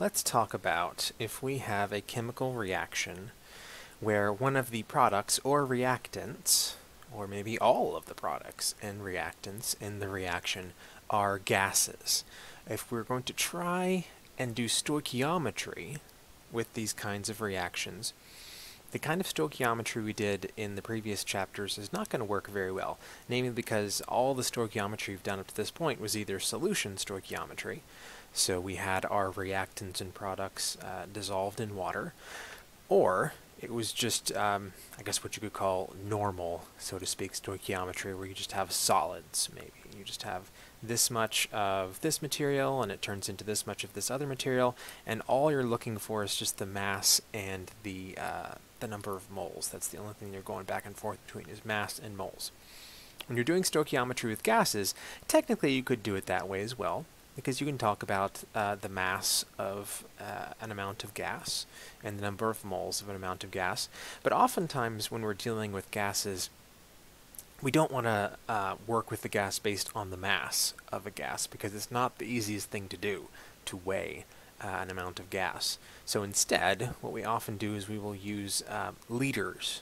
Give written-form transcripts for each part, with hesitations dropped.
let's talk about if we have a chemical reaction where one of the products or reactants, or maybe all of the products and reactants in the reaction are gases. If we're going to try and do stoichiometry with these kinds of reactions, the kind of stoichiometry we did in the previous chapters is not going to work very well, namely because all the stoichiometry we've done up to this point was either solution stoichiometry, so we had our reactants and products dissolved in water, or it was just, I guess what you could call normal, so to speak, stoichiometry, where you just have solids, maybe. You just have this much of this material, and it turns into this much of this other material, and all you're looking for is just the mass and the number of moles. That's the only thing you're going back and forth between, is mass and moles. When you're doing stoichiometry with gases, technically you could do it that way as well, because you can talk about the mass of an amount of gas and the number of moles of an amount of gas. But oftentimes when we're dealing with gases, we don't want to work with the gas based on the mass of a gas, because it's not the easiest thing to do, to weigh an amount of gas. So instead, what we often do is we will use liters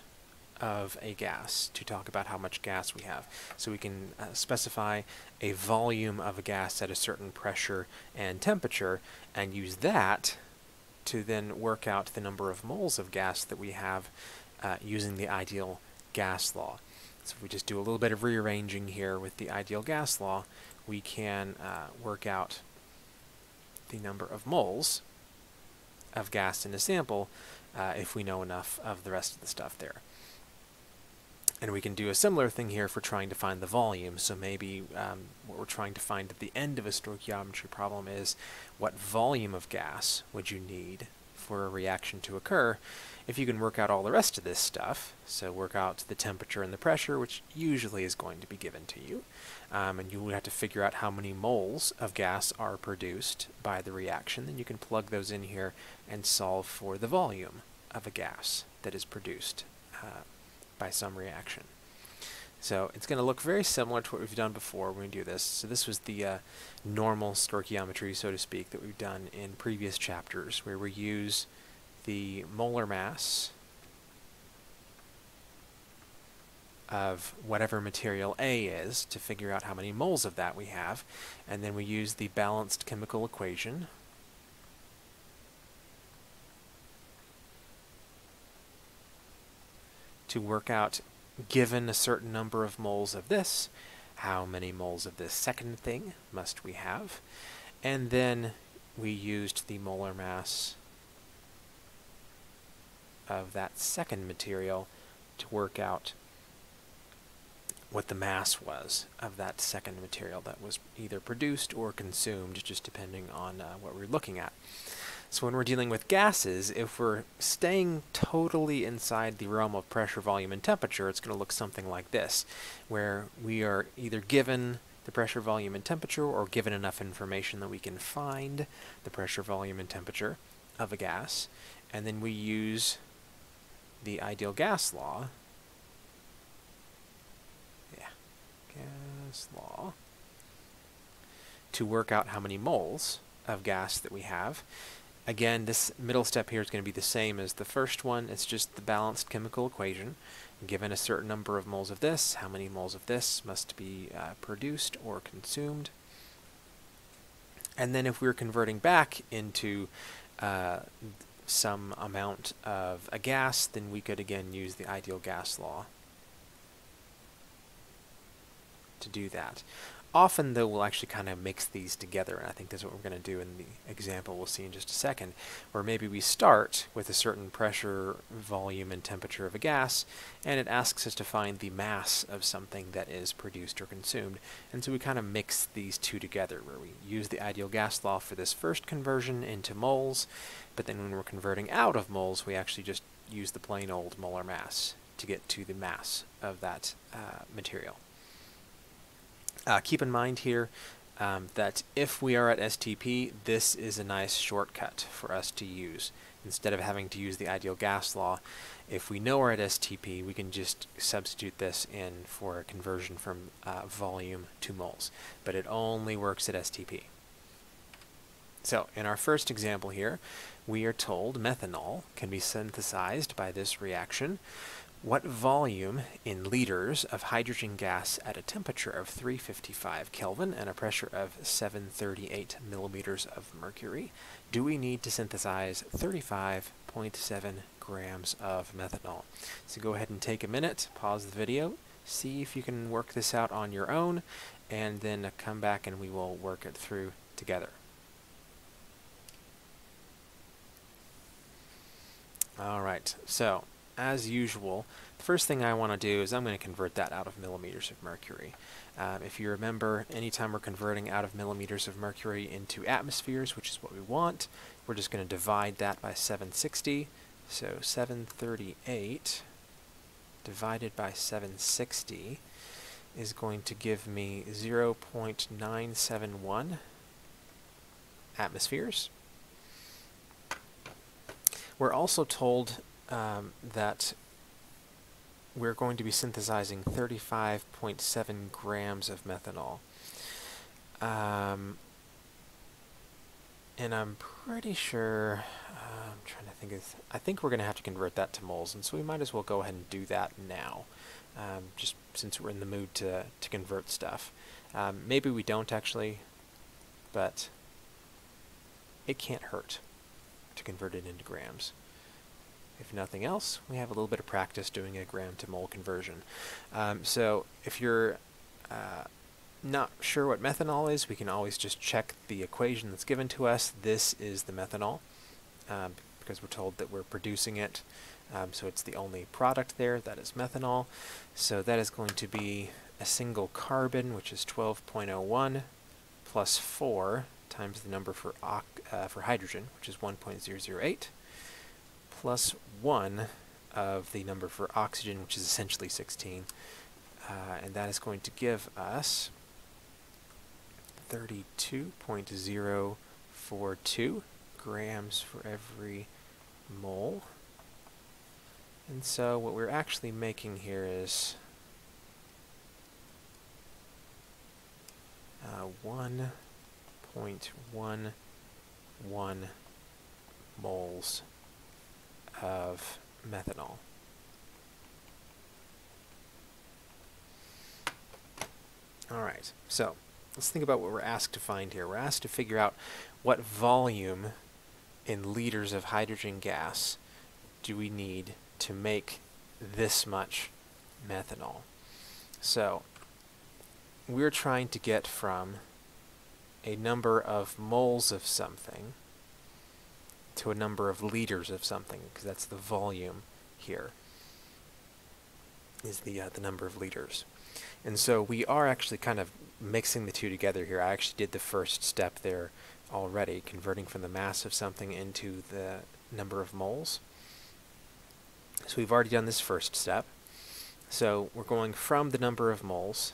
of a gas to talk about how much gas we have. So we can specify a volume of a gas at a certain pressure and temperature, and use that to then work out the number of moles of gas that we have using the ideal gas law. So if we just do a little bit of rearranging here with the ideal gas law, we can work out the number of moles of gas in a sample if we know enough of the rest of the stuff there. And we can do a similar thing here for trying to find the volume. So maybe what we're trying to find at the end of a stoichiometry problem is what volume of gas would you need for a reaction to occur. If you can work out all the rest of this stuff, so work out the temperature and the pressure, which usually is going to be given to you, and you would have to figure out how many moles of gas are produced by the reaction, then you can plug those in here and solve for the volume of a gas that is produced by some reaction. So it's going to look very similar to what we've done before when we do this. So this was the normal stoichiometry, so to speak, that we've done in previous chapters, where we use the molar mass of whatever material A is to figure out how many moles of that we have, and then we use the balanced chemical equation to work out, given a certain number of moles of this, how many moles of this second thing must we have, and then we used the molar mass of that second material to work out what the mass was of that second material that was either produced or consumed, just depending on what we're looking at. So when we're dealing with gases, if we're staying totally inside the realm of pressure, volume, and temperature, it's going to look something like this, where we are either given the pressure, volume, and temperature, or given enough information that we can find the pressure, volume, and temperature of a gas, and then we use the ideal gas law, to work out how many moles of gas that we have. Again, this middle step here is going to be the same as the first one. It's just the balanced chemical equation. Given a certain number of moles of this, how many moles of this must be produced or consumed. And then if we're converting back into some amount of a gas, then we could again use the ideal gas law to do that. Often, though, we'll actually kind of mix these together, and I think that's what we're going to do in the example we'll see in just a second, where maybe we start with a certain pressure, volume, and temperature of a gas, and it asks us to find the mass of something that is produced or consumed, and so we kind of mix these two together, where we use the ideal gas law for this first conversion into moles, but then when we're converting out of moles, we actually just use the plain old molar mass to get to the mass of that material. Keep in mind here that if we are at STP, this is a nice shortcut for us to use. Instead of having to use the ideal gas law, if we know we're at STP, we can just substitute this in for a conversion from volume to moles. But it only works at STP. So in our first example here, we are told methanol can be synthesized by this reaction. What volume in liters of hydrogen gas at a temperature of 355 Kelvin and a pressure of 738 millimeters of mercury do we need to synthesize 35.7 grams of methanol? So go ahead and take a minute, pause the video, see if you can work this out on your own, and then come back and we will work it through together. Alright, so as usual, the first thing I want to do is I'm going to convert that out of millimeters of mercury. If you remember, anytime we're converting out of millimeters of mercury into atmospheres, which is what we want, we're just going to divide that by 760. So 738 divided by 760 is going to give me 0.971 atmospheres. We're also told that we're going to be synthesizing 35.7 grams of methanol. And I'm pretty sure, I'm trying to think of, I think we're going to have to convert that to moles, and so we might as well go ahead and do that now, just since we're in the mood to convert stuff. Maybe we don't actually, but it can't hurt to convert it into grams. If nothing else, we have a little bit of practice doing a gram to mole conversion. So if you're not sure what methanol is, we can always just check the equation that's given to us. This is the methanol, because we're told that we're producing it. So it's the only product there that is methanol. So that is going to be a single carbon, which is 12.01, plus 4 times the number for hydrogen, which is 1.008, plus 1 of the number for oxygen, which is essentially 16. And that is going to give us 32.042 grams for every mole. And so what we're actually making here is 1.11 moles of methanol. Alright, so let's think about what we're asked to find here. We're asked to figure out what volume in liters of hydrogen gas do we need to make this much methanol. So we're trying to get from a number of moles of something to a number of liters of something, because that's the volume here, is the number of liters. And so we are actually kind of mixing the two together here. I actually did the first step there already, converting from the mass of something into the number of moles. So we've already done this first step. So we're going from the number of moles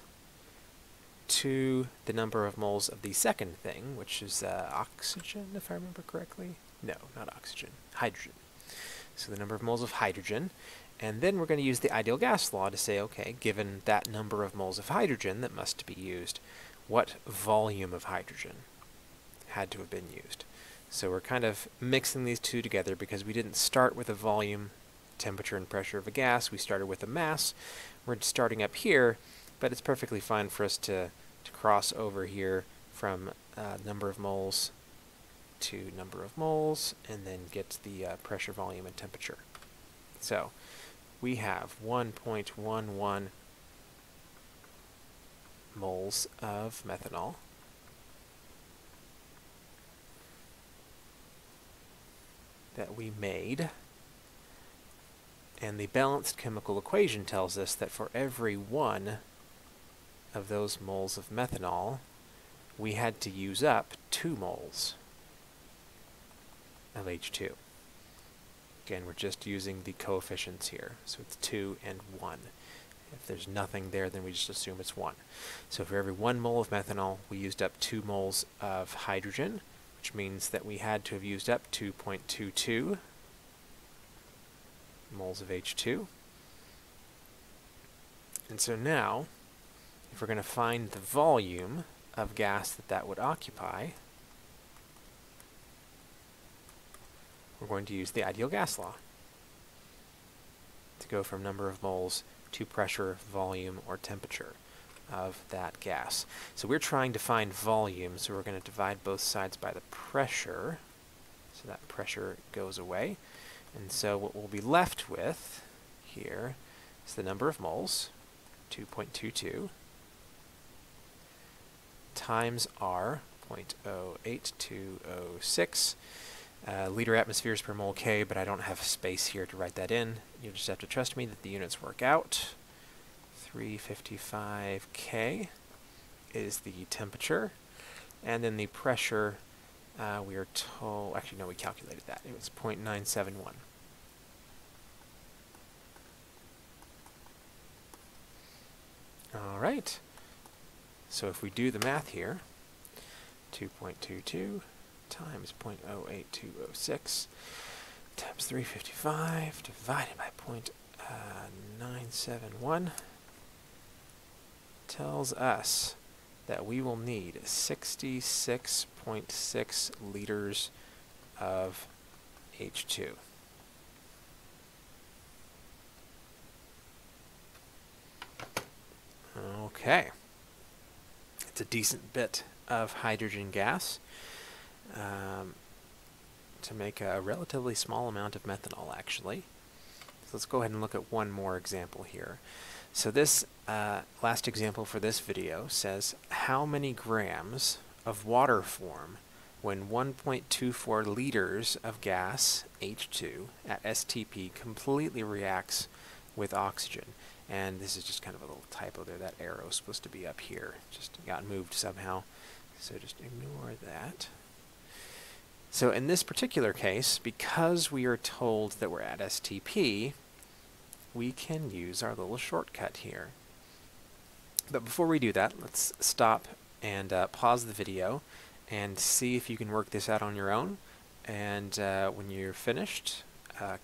to the number of moles of the second thing, which is oxygen, if I remember correctly. No, not oxygen, hydrogen. So the number of moles of hydrogen. And then we're going to use the ideal gas law to say, okay, given that number of moles of hydrogen that must be used, what volume of hydrogen had to have been used? So we're kind of mixing these two together because we didn't start with a volume, temperature, and pressure of a gas. We started with a mass. We're starting up here, but it's perfectly fine for us to cross over here from number of moles to number of moles, and then get the pressure, volume, and temperature. So we have 1.11 moles of methanol. That we made. And the balanced chemical equation tells us that for every one of those moles of methanol, we had to use up 2 moles of H2. Again, we're just using the coefficients here. So it's 2 and 1. If there's nothing there, then we just assume it's 1. So for every 1 mole of methanol, we used up 2 moles of hydrogen, which means that we had to have used up 2.22 moles of H2. And so now, if we're going to find the volume of gas that would occupy, we're going to use the ideal gas law to go from number of moles to pressure, volume, or temperature of that gas. So we're trying to find volume, so we're going to divide both sides by the pressure, so that pressure goes away. And so what we'll be left with here is the number of moles, 2.22, times R, 0.08206. Liter atmospheres per mole K, but I don't have space here to write that in. You just have to trust me that the units work out. 355 K is the temperature, and then the pressure, we are told, actually no, we calculated that. It was 0.971. All right, so if we do the math here, 2.22 times 0.08206 times 355 divided by 0.971 tells us that we will need 66.6 liters of H2. Okay, it's a decent bit of hydrogen gas to make a relatively small amount of methanol, actually. So let's go ahead and look at one more example here. So this last example for this video says how many grams of water form when 1.24 liters of gas, H2, at STP completely reacts with oxygen. And this is just kind of a little typo there. That arrow is supposed to be up here. Just got moved somehow. So just ignore that. So in this particular case, because we are told that we're at STP, we can use our little shortcut here. But before we do that, let's stop and pause the video and see if you can work this out on your own. And when you're finished,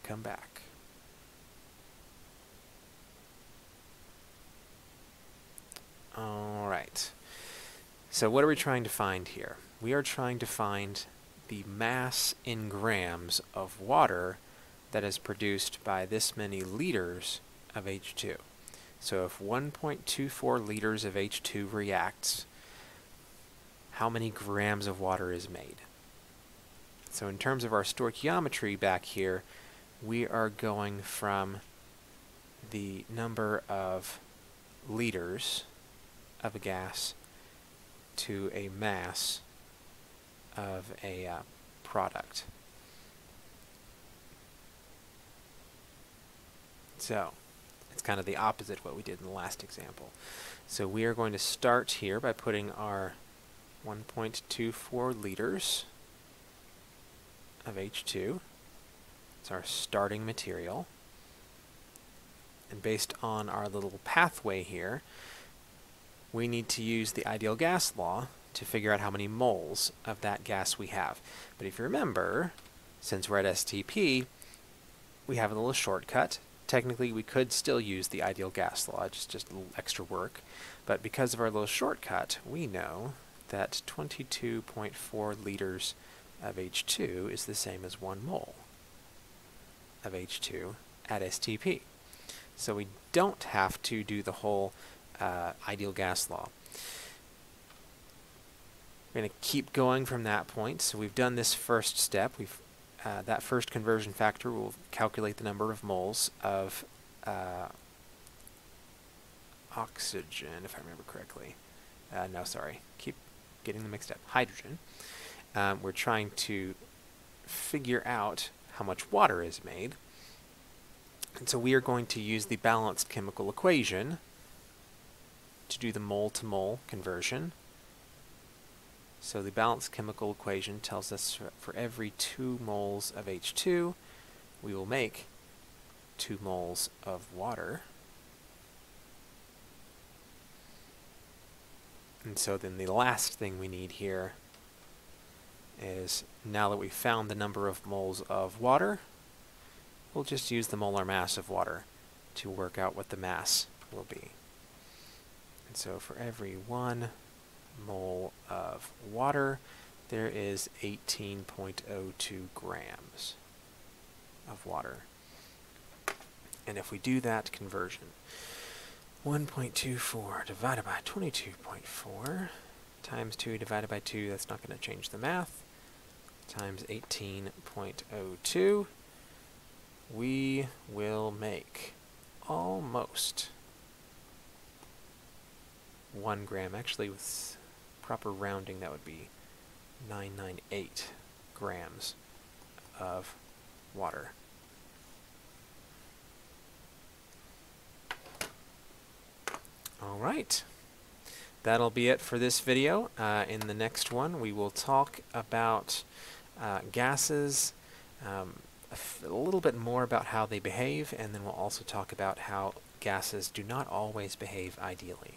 come back. All right. So what are we trying to find here? We are trying to find the mass in grams of water that is produced by this many liters of H2. So if 1.24 liters of H2 reacts, how many grams of water is made? So in terms of our stoichiometry back here, we are going from the number of liters of a gas to a mass of a product. So it's kind of the opposite of what we did in the last example. So we are going to start here by putting our 1.24 liters of H2. It's our starting material. And based on our little pathway here, we need to use the ideal gas law to figure out how many moles of that gas we have. But if you remember, since we're at STP, we have a little shortcut. Technically, we could still use the ideal gas law, just a little extra work. But because of our little shortcut, we know that 22.4 liters of H2 is the same as 1 mole of H2 at STP. So we don't have to do the whole ideal gas law. We're going to keep going from that point. So we've done this first step. That first conversion factor will calculate the number of moles of oxygen, if I remember correctly. No, sorry. Keep getting them mixed up. Hydrogen. We're trying to figure out how much water is made. And so we are going to use the balanced chemical equation to do the mole-to-mole conversion. So the balanced chemical equation tells us for every 2 moles of H2, we will make 2 moles of water. And so then the last thing we need here is, now that we've found the number of moles of water, we'll just use the molar mass of water to work out what the mass will be. And so for every 1 mole of water, there is 18.02 grams. of water. And if we do that conversion, 1.24 divided by 22.4 times 2 divided by 2, that's not going to change the math, times 18.02, we will make almost 1 gram. Actually, with proper rounding, that would be 998 grams of water. All right. That'll be it for this video. In the next one, we will talk about gases, a little bit more about how they behave, and then we'll also talk about how gases do not always behave ideally.